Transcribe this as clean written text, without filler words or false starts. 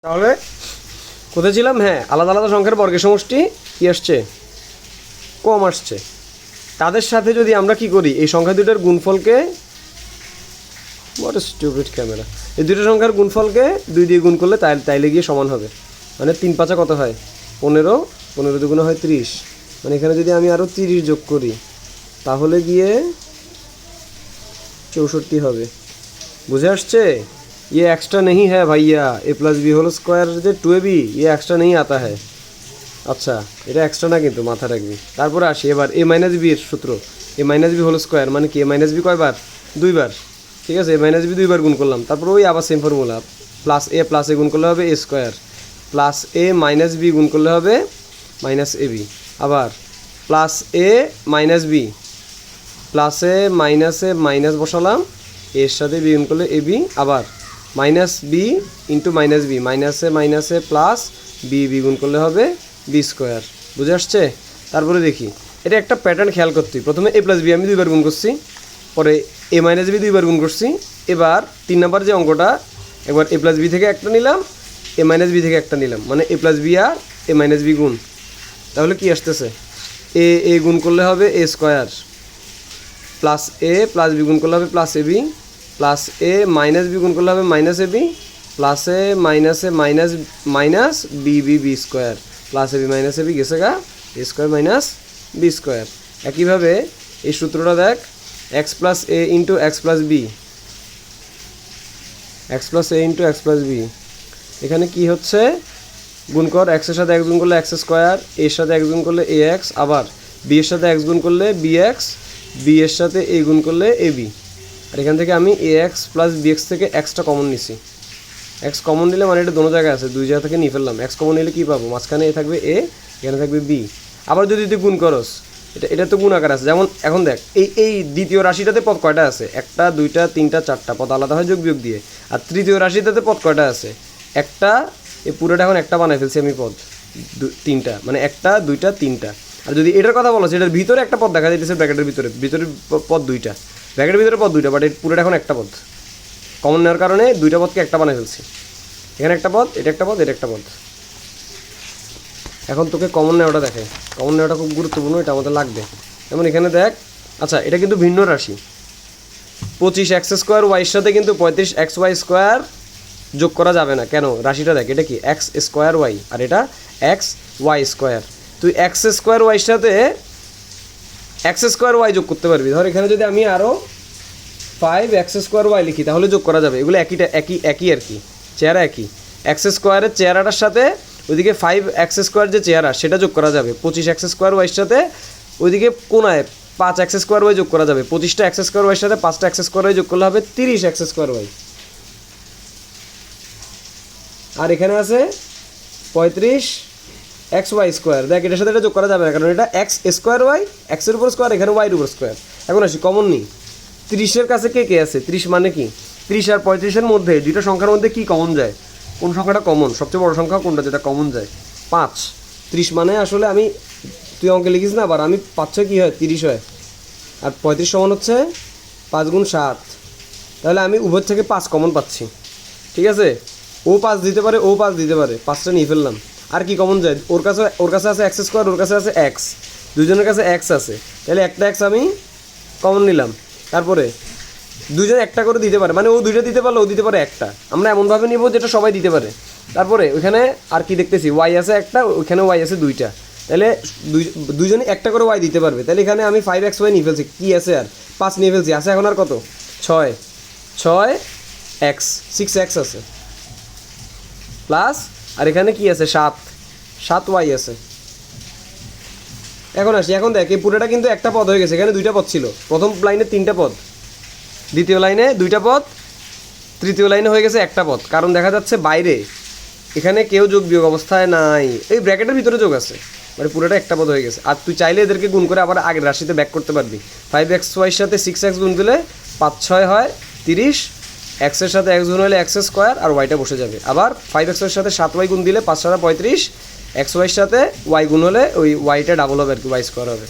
তাহলে কোথায় ছিলাম? হ্যাঁ, আলাদা আলাদা সংখ্যার বর্গের সমষ্টি কী আসছে? কম আসছে। তাদের সাথে যদি আমরা কি করি, এই সংখ্যা দুটোর গুণফলকে, হোয়াট এ স্টুপিড ক্যামেরা, এই দুটো সংখ্যার গুণফলকে 2 দিয়ে গুণ করলে তাইলে গিয়ে সমান হবে। মানে 3 5 কত হয়? 15, 15 দুগুণে হয় 30। মানে এখানে যদি আমি আরও 30 যোগ করি তাহলে গিয়ে 64 হবে। বুঝে আসছে? ये एक्स्ट्रा नहीं है भैया, ए प्लस बी होल स्क्वायर যে 2ab ये एक्स्ट्रा नहीं आता है। আচ্ছা, এটা এক্সট্রা না কিন্তু, মাথা রাখবি। তারপরে আসি এবার এ মাইনাস বি এর সূত্র। এ মাইনাস বি হোল স্কোয়ার মানে কি? এ মাইনাস বি কয়বার? 2 বার। ঠিক আছে, এ মাইনাস বি 2 বার গুণ করলাম। তারপর ওই আবার সেম ফর্মুলা, প্লাস এ গুণ করলে হবে A square, plus A minus B গুণ করলে হবে মাইনাস এ বি। আবার প্লাস এ মাইনাস বি, প্লাসে মাইনাসে মাইনাস বসালাম, এর সাথে বি গুণ করলে এ বি। আবার minus B into minus B, মাইনাসে মাইনাসে প্লাস বি গুণ করলে হবে বি স্কোয়ার। বুঝে আসছে? তারপরে দেখি, এটা একটা প্যাটার্ন খেয়াল করতে। প্রথমে এ প্লাস বি আমি 2 বার গুণ করছি, পরে এ মাইনাস বি 2 বার গুণ করছি। এবার 3 নাম্বার যে অঙ্কটা, একবার এ প্লাস বি থেকে একটা নিলাম, এ মাইনাস বি থেকে একটা নিলাম, মানে এ প্লাস বি আর এ মাইনাস বি গুণ। তাহলে কি আসতেছে? এ গুণ করলে হবে A square, plus A plus B গুণ করলে হবে plus A B, plus A minus B গুণ করলে হবে মাইনাস এ বি, প্লাসে মাইনাসে minus minus B square, plus A B minus A B গেছে গা A square minus B square. একইভাবে এই সূত্রটা দেখ, X plus A into X plus B, x plus A into X plus B. এখানে কি হচ্ছে? গুণ কর, এক্সের সাথে এক্স গুণ করলে এক্স স্কোয়ার, এর সাথে এক্স গুণ করলে এ এক্স, আবার বি এর সাথে এক্স গুণ করলে বি এক্স, বি এর সাথে এ গুণ করলে এ বি। আর এখান থেকে আমি এ এক্স প্লাস বি এক্স থেকে এক্সটা কমন নিছি। এক্স কমন নিলে মানে এটা দোনো জায়গায় আছে, 2 জায়গা থেকে নিয়ে ফেললাম। এক্স কমন নিলে কী পাবো? মাঝখানে এ থাকবে এ, এখানে থাকবে বি। আবার যদি তুই গুণ করস, এটা তো গুণ আকার আছে। যেমন এখন দেখ, এই দ্বিতীয় রাশিটাতে পদ কয়টা আছে? 1টা 2টা 3টা 4টা পদ আলাদা হয় যোগ বিয়োগ দিয়ে। আর তৃতীয় রাশিটাতে পদ কয়টা আছে? একটা, এই পুরোটা এখন একটা বানাই ফেলছি আমি পদ, 3টা, মানে 1টা 2টা 3টা। আর যদি এটার কথা বলো, এটার ভিতরে একটা পদ দেখা যাইতেছে, ব্র্যাকেটের ভিতরে পদ 2টা, ব্র্যাকেটের ভিতরে পদ 2টা, বাট এই পুরোটা এখন একটা পদ। কমন নেওয়ার কারণে 2টা পদকে একটা বানাই ফেলছি। এখানে একটা পদ, এটা একটা পদ, এটা একটা পদ। এখন তোকে কমন নেওয়াটা দেখে, কমন নেওয়াটা খুব গুরুত্বপূর্ণ, এটা আমাদের লাগবে। যেমন এখানে দেখ, আচ্ছা এটা কিন্তু ভিন্ন রাশি, 25 এক্স স্কোয়ার ওয়াইয়ের সাথে কিন্তু 35 এক্স ওয়াই স্কোয়ার যোগ করা যাবে না। কেন? রাশিটা দেখ, এটা কি এক্স স্কোয়ার ওয়াই আর এটা এক্স ওয়াই স্কোয়ার। তুই এক্স স্কোয়ার ওয়াইয়ের সাথে এক্স স্কোয়ার ওয়াই যোগ করতে পারবি। ধর এখানে যদি আমি আরও 5 এক্স স্কোয়ার ওয়াই লিখি তাহলে যোগ করা যাবে। এগুলো একই আর কি, চেহারা একই। এক্স স্কোয়ারের চেহারাটার সাথে ওইদিকে 5 এক্স স্কোয়ার যে চেহারা সেটা যোগ করা যাবে। 25 এক্স স্কোয়ার ওয়াইয়ের সাথে ওইদিকে কোনায় 5 এক্স স্কোয়ার ওয়াই যোগ করা যাবে। 25টা এক্স স্কোয়ার ওয়াইয়ের সাথে 5টা এক্স স্কোয়ার ওয়াই যোগ করলে হবে 30 এক্স স্কোয়ার ওয়াই। আর এখানে আছে 35 এক্স ওয়াই স্কোয়ার। দেখ এটার সাথে এটা যোগ করা যাবে না, কারণ এটা এক্স স্কোয়ার ওয়াই, এক্সের উপর স্কোয়ার, এখানে ওয়াইয়ের উপর স্কোয়ার। এখন আসি কমন নিই, 30-এর কাছে কে আছে? 30 মানে কি? 30 আর 35-এর মধ্যে দুইটা সংখ্যার মধ্যে কি কমন যায়? কোন সংখ্যাটা কমন? সবচেয়ে বড় সংখ্যা কোনটা যেটা কমন যায়? 5। 30 মানে আসলে আমি, তুই অঙ্কে লিখিস না, আবার আমি 5 কী হয়? 30 হয়। আর 35 সমান হচ্ছে 5 গুণ 7। তাহলে আমি উভয় থেকে 5 কমন পাচ্ছি। ঠিক আছে, ও 5 দিতে পারে, ও 5 দিতে পারে, 5টা নিয়ে ফেললাম। আর কি কমন যায়? ওর কাছে আছে এক্স স্কোয়ার, ওর কাছে আছে এক্স, দুজনের কাছে এক্স আছে, তাহলে একটা এক্স আমি কমন নিলাম। তারপরে দুজন একটা করে দিতে পারে, মানে ও 2টা দিতে পারলে ও দিতে পারে একটা। আমরা এমনভাবে নিব যেটা সবাই দিতে পারে। তারপরে ওইখানে আর কি দেখতেছি? ওয়াই আছে একটা, ওইখানে ওয়াই আছে 2টা, তাহলে দুজনে একটা করে ওয়াই দিতে পারবে। তাহলে এখানে আমি 5 এক্স ওয়াই নিয়ে ফেলছি। কি আছে? আর 5 নিয়ে ফেলছি। আছে এখন আর কত? 6 এক্স, 6 এক্স আছে, প্লাস আর এখানে কি আছে? 7 ওয়াই আছে। এখন আসি, এখন দেখ এই পুরোটা কিন্তু একটা পদ হয়ে গেছে। এখানে 2টা পদ ছিল, প্রথম লাইনে 3টা পদ, দ্বিতীয় লাইনে 2টা পদ, তৃতীয় লাইনে হয়ে গেছে একটা পদ। কারণ দেখা যাচ্ছে বাইরে এখানে কেউ যোগ বিয়োগ অবস্থায় নাই, এই ব্র্যাকেটের ভিতরে যোগ আছে, মানে পুরোটা একটা পদ হয়ে গেছে। আর তুই চাইলে এদেরকে গুণ করে আবার আগের রাশিতে ব্যাক করতে পারবি। 5 এক্স ওয়াইয়ের সাথে 6 এক্স গুণ দিলে 5 6 হয় 30, এক্সের সাথে এক্স গুণ হলে এক্স স্কোয়ার আর ওয়াইটা বসে যাবে। আবার 5 এক্সের সাথে 7 ওয়াই গুণ দিলে 5 7 35, এক্স ওয়াইয়ের সাথে ওয়াই গুণ হলে ওই ওয়াইটা ডাবল হবে আর কি, ওয়াই স্কোয়ার হবে।